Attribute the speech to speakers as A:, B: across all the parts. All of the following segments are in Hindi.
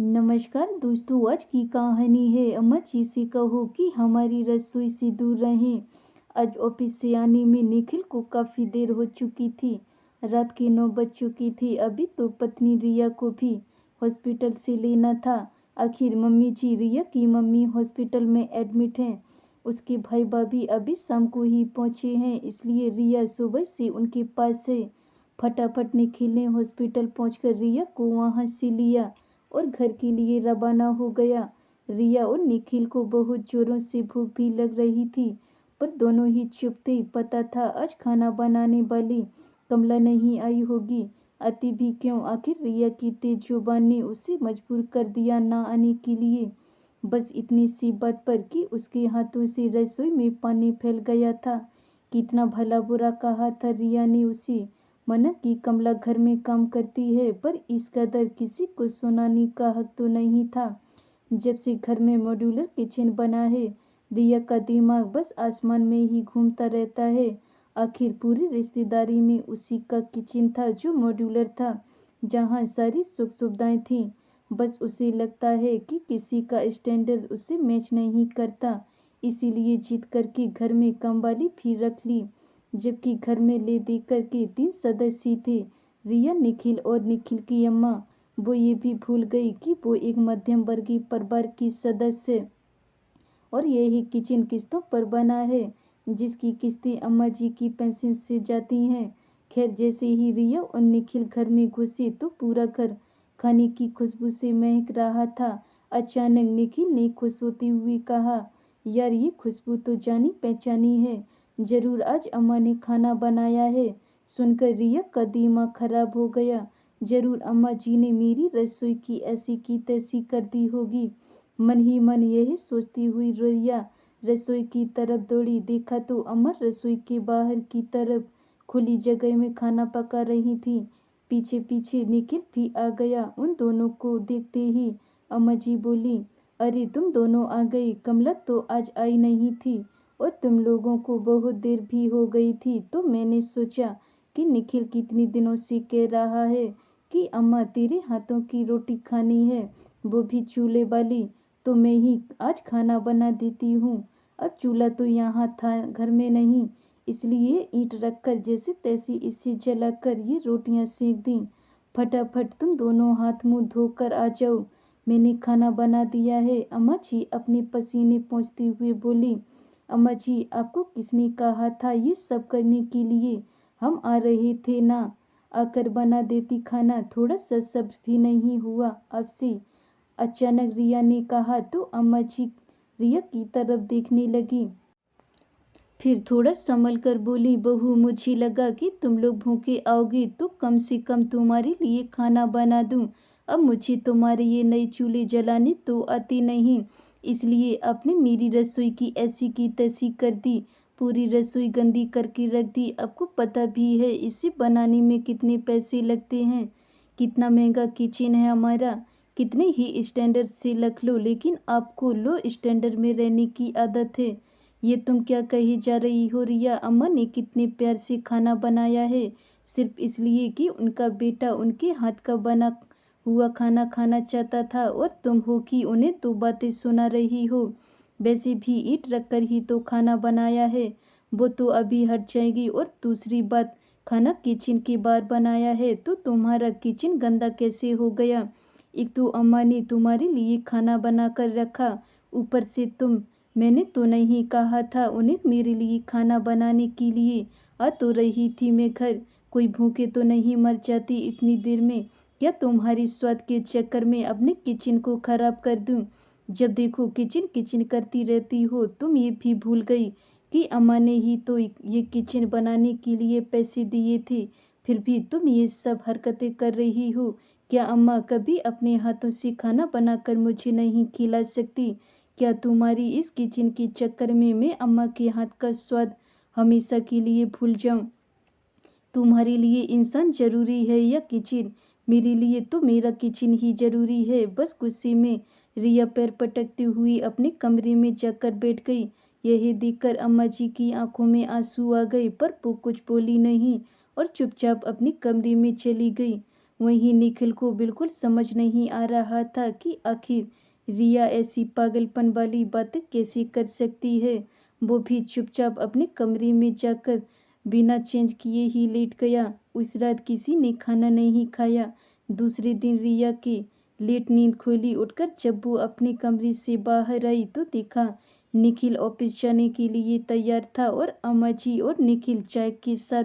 A: नमस्कार दोस्तों, आज की कहानी है अम्मा जी से कहो कि हमारी रसोई से दूर रहें। आज ऑफिस से आने में निखिल को काफ़ी देर हो चुकी थी। रात के 9 बज चुकी थी। अभी तो पत्नी रिया को भी हॉस्पिटल से लेना था। आखिर मम्मी जी, रिया की मम्मी हॉस्पिटल में एडमिट हैं। उसके भाई भाभी अभी शाम को ही पहुंचे हैं, इसलिए रिया सुबह से उनके पास है। फटाफट निखिल ने हॉस्पिटल पहुंचकर रिया को वहां से लिया और घर के लिए रवाना हो गया। रिया और निखिल को बहुत जोरों से भूख भी लग रही थी, पर दोनों ही चुप थे। पता था आज खाना बनाने वाली कमला नहीं आई होगी। आती भी क्यों, आखिर रिया की तेज जुबान ने उसे मजबूर कर दिया ना आने के लिए। बस इतनी सी बात पर कि उसके हाथों से रसोई में पानी फैल गया था। कितना भला बुरा कहा था रिया ने उसे। मना कि कमला घर में काम करती है, पर इस कदर किसी को सुनाने का हक तो नहीं था। जब से घर में मॉड्यूलर किचन बना है, रिया का दिमाग बस आसमान में ही घूमता रहता है। आखिर पूरी रिश्तेदारी में उसी का किचन था जो मॉड्यूलर था, जहाँ सारी सुख सुविधाएं थीं। बस उसे लगता है कि किसी का स्टैंडर्ड उससे मैच नहीं करता, इसीलिए जीत करके घर में कमवाली भी रख ली। जबकि घर में ले दे कर के 3 सदस्य थे, रिया, निखिल और निखिल की अम्मा। वो ये भी भूल गई कि वो एक मध्यम वर्गीय परिवार की सदस्य है और यही किचन किस्तों पर बना है, जिसकी किस्तें अम्मा जी की पेंशन से जाती हैं। खैर, जैसे ही रिया और निखिल घर में घुसे तो पूरा घर खाने की खुशबू से महक रहा था। अचानक निखिल ने खुश होते हुए कहा, यार ये खुशबू तो जानी पहचानी है। जरूर आज अम्मा ने खाना बनाया है। सुनकर रिया का दिमाग खराब हो गया। जरूर अम्मा जी ने मेरी रसोई की ऐसी की तैसी कर दी होगी। मन ही मन यही सोचती हुई रिया रसोई की तरफ दौड़ी। देखा तो अमर रसोई के बाहर की तरफ खुली जगह में खाना पका रही थी। पीछे पीछे निखिल भी आ गया। उन दोनों को देखते ही अम्मा जी बोली, अरे तुम दोनों आ गए। कमला तो आज आई नहीं थी और तुम लोगों को बहुत देर भी हो गई थी, तो मैंने सोचा कि निखिल कितने दिनों से कह रहा है कि अम्मा तेरे हाथों की रोटी खानी है, वो भी चूल्हे वाली। तो मैं ही आज खाना बना देती हूँ। अब चूल्हा तो यहाँ था घर में नहीं, इसलिए ईंट रखकर जैसे तैसे इसे जलाकर ये रोटियां सेक दी। फटाफट तुम दोनों हाथ मुंह धोकर आ जाओ, मैंने खाना बना दिया है। अम्मा जी अपने पसीने पोंछते हुए बोली, अम्मा जी आपको किसने कहा था ये सब करने के लिए? हम आ रहे थे ना, आकर बना देती खाना। थोड़ा सा सब्र भी नहीं हुआ आपसे? अचानक रिया ने कहा तो अम्मा जी रिया की तरफ देखने लगी। फिर थोड़ा संभल कर बोली, बहू मुझे लगा कि तुम लोग भूखे आओगे तो कम से कम तुम्हारे लिए खाना बना दूं। अब मुझे तुम्हारे ये नए चूल्हे जलाने तो आते नहीं, इसलिए आपने मेरी रसोई की ऐसी की तैसी कर दी। पूरी रसोई गंदी करके रख दी। आपको पता भी है इसे बनाने में कितने पैसे लगते हैं, कितना महंगा किचन है हमारा। कितने ही स्टैंडर्ड से रख लो, लेकिन आपको लो स्टैंडर्ड में रहने की आदत है। ये तुम क्या कही जा रही हो रिया? अम्मा ने कितने प्यार से खाना बनाया है, सिर्फ इसलिए कि उनका बेटा उनके हाथ का बना हुआ खाना खाना चाहता था, और तुम हो कि उन्हें दो बातें सुना रही हो। वैसे भी ईंट रखकर ही तो खाना बनाया है, वो तो अभी हट जाएगी। और दूसरी बात, खाना किचन के बाहर बनाया है तो तुम्हारा किचन गंदा कैसे हो गया? एक तो अम्मा ने तुम्हारे लिए खाना बना कर रखा, ऊपर से तुम। मैंने तो नहीं कहा था उन्हें मेरे लिए खाना बनाने के लिए। आ तो रही थी मैं घर, कोई भूखे तो नहीं मर जाती इतनी देर में। क्या तुम्हारी स्वाद के चक्कर में अपने किचन को खराब कर दूं? जब देखो किचन किचन करती रहती हो। तुम ये भी भूल गई कि अम्मा ने ही तो ये किचन बनाने के लिए पैसे दिए थे, फिर भी तुम ये सब हरकतें कर रही हो। क्या अम्मा कभी अपने हाथों से खाना बनाकर मुझे नहीं खिला सकती? क्या तुम्हारी इस किचन के चक्कर में मैं अम्मा के हाथ का स्वाद हमेशा के लिए भूल जाऊं? तुम्हारे लिए इंसान जरूरी है या किचन? मेरे लिए तो मेरा किचन ही जरूरी है। बस गुस्से में रिया पैर पटकती हुई अपने कमरे में जाकर बैठ गई। यह देखकर अम्मा जी की आंखों में आंसू आ गए, पर वो कुछ बोली नहीं और चुपचाप अपने कमरे में चली गई। वहीं निखिल को बिल्कुल समझ नहीं आ रहा था कि आखिर रिया ऐसी पागलपन वाली बातें कैसे कर सकती है। वो भी चुपचाप अपने कमरे में जाकर बिना चेंज किए ही लेट गया। उस रात किसी ने खाना नहीं खाया। दूसरे दिन रिया की लेट नींद खुली। उठकर जब वो अपने कमरे से बाहर आई तो देखा निखिल ऑफिस जाने के लिए तैयार था और अम्मा जी और निखिल चाय के साथ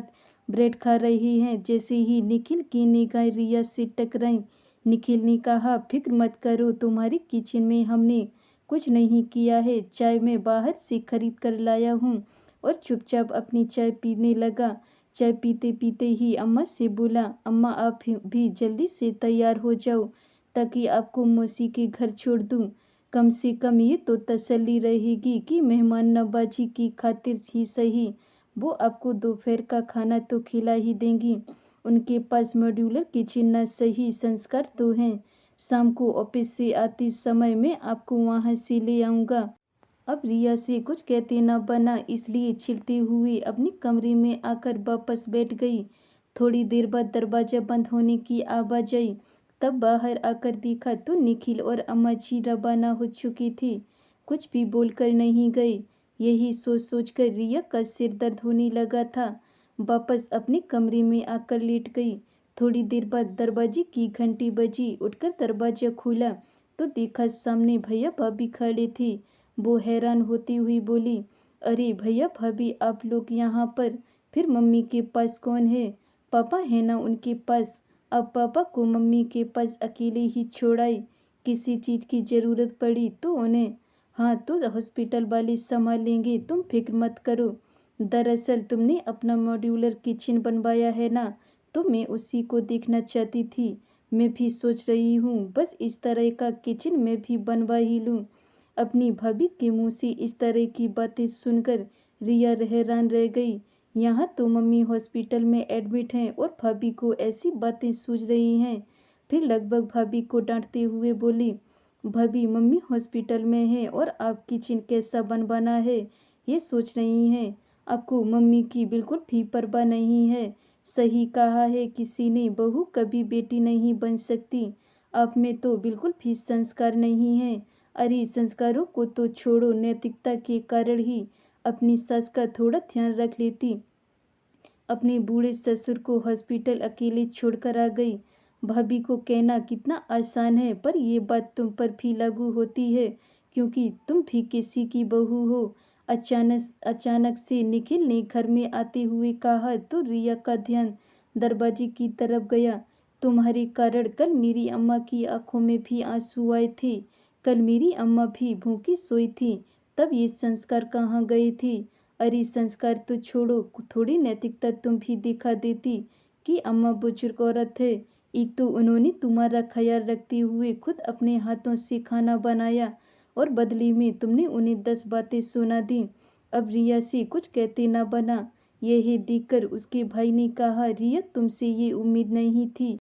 A: ब्रेड खा रहे हैं। जैसे ही निखिल की निगाहें रिया से टकराई, निखिल ने कहा, फिक्र मत करो, तुम्हारी किचन में हमने कुछ नहीं किया है। चाय मैं बाहर से खरीद कर लाया हूँ। और चुपचाप अपनी चाय पीने लगा। चाय पीते पीते ही अम्मा से बोला, अम्मा आप भी जल्दी से तैयार हो जाओ ताकि आपको मौसी के घर छोड़ दूँ। कम से कम ये तो तसल्ली रहेगी कि मेहमान नवाजी की खातिर ही सही वो आपको दोपहर का खाना तो खिला ही देंगी। उनके पास मॉड्यूलर किचन न सही संस्कार तो हैं। शाम को ऑफिस से आते समय मैं आपको वहाँ से ले आऊँगा। अब रिया से कुछ कहते न बना, इसलिए छिड़ते हुए अपने कमरे में आकर वापस बैठ गई। थोड़ी देर बाद दरवाजा बंद होने की आवाज़ आई। तब बाहर आकर देखा तो निखिल और अम्मा जी रवाना हो चुके थे। कुछ भी बोलकर नहीं गए। यही सोच सोच कर रिया का सिर दर्द होने लगा था। वापस अपने कमरे में आकर लेट गई। थोड़ी देर बाद दरवाजे की घंटी बजी। उठकर दरवाजा खोला तो देखा सामने भैया भाभी खड़े थे। वो हैरान होती हुई बोली, अरे भैया भाभी आप लोग यहाँ पर, फिर मम्मी के पास कौन है? पापा है ना उनके पास। अब पापा को मम्मी के पास अकेले ही छोड़ आई। किसी चीज़ की ज़रूरत पड़ी तो उन्हें, हाँ तो हॉस्पिटल वाले संभाल लेंगे, तुम फिक्र मत करो। दरअसल तुमने अपना मॉड्यूलर किचन बनवाया है ना, तो मैं उसी को देखना चाहती थी। मैं भी सोच रही हूँ बस इस तरह का किचन मैं भी बनवा ही लूँ। अपनी भाभी के मुंह से इस तरह की बातें सुनकर रिया हैरान रह गई। यहाँ तो मम्मी हॉस्पिटल में एडमिट हैं और भाभी को ऐसी बातें सूझ रही हैं। फिर लगभग भाभी को डांटते हुए बोली, भाभी मम्मी हॉस्पिटल में है और आप किचन कैसा बनवाना है ये सोच रही हैं। आपको मम्मी की बिल्कुल भी परवाह नहीं है। सही कहा है किसी ने, बहू कभी बेटी नहीं बन सकती। आप में तो बिल्कुल भी संस्कार नहीं है। अरे संस्कारों को तो छोड़ो, नैतिकता के कारण ही अपनी सास का थोड़ा ध्यान रख लेती। अपने बूढ़े ससुर को हॉस्पिटल अकेले छोड़कर आ गई। भाभी को कहना कितना आसान है, पर ये बात तुम पर भी लागू होती है क्योंकि तुम भी किसी की बहू हो। अचानक से निखिल ने घर में आते हुए कहा तो रिया का ध्यान दरवाजे की तरफ गया। तुम्हारे कारण कल मेरी अम्मा की आंखों में भी आंसू आए थे। कल मेरी अम्मा भी भूखी सोई थी, तब ये संस्कार कहाँ गए थे? अरे संस्कार तो छोड़ो, थोड़ी नैतिकता तुम भी दिखा देती कि अम्मा बुजुर्ग औरत है। एक तो उन्होंने तुम्हारा ख्याल रखते हुए खुद अपने हाथों से खाना बनाया और बदले में तुमने उन्हें 10 बातें सुना दी। अब रिया से कुछ कहते ना बना। यह देखकर उसके भाई ने कहा, रिया तुमसे ये उम्मीद नहीं थी।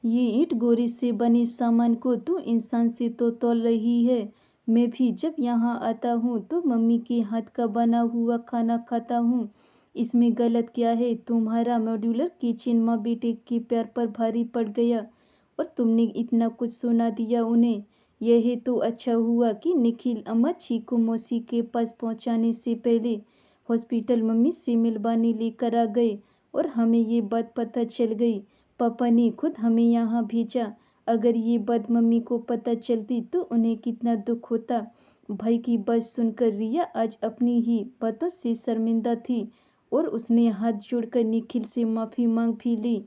A: ये ईंट गोरी से बने सामान को तू इंसान से तो तौल रही है। मैं भी जब यहाँ आता हूँ तो मम्मी के हाथ का बना हुआ खाना खाता हूँ। इसमें गलत क्या है? तुम्हारा मॉड्यूलर किचन माँ बेटे के प्यार पर भारी पड़ गया और तुमने इतना कुछ सुना दिया उन्हें। यह तो अच्छा हुआ कि निखिल अम्मा जी को मौसी के पास पहुँचाने से पहले हॉस्पिटल मम्मी से मिलवाने लेकर आ गए और हमें ये बात पता चल गई। पापा ने खुद हमें यहाँ भेजा। अगर ये बात मम्मी को पता चलती तो उन्हें कितना दुख होता। भाई की बात सुनकर रिया आज अपनी ही बातों से शर्मिंदा थी और उसने हाथ जोड़कर निखिल से माफ़ी मांग भी ली।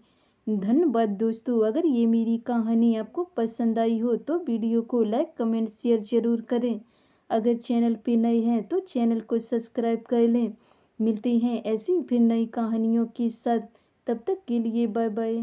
A: धन्यवाद दोस्तों। अगर ये मेरी कहानी आपको पसंद आई हो तो वीडियो को लाइक कमेंट शेयर ज़रूर करें। अगर चैनल पे नए हैं तो चैनल को सब्सक्राइब कर लें। मिलते हैं ऐसी फिर नई कहानियों के साथ। तब तक के लिए बाय बाय।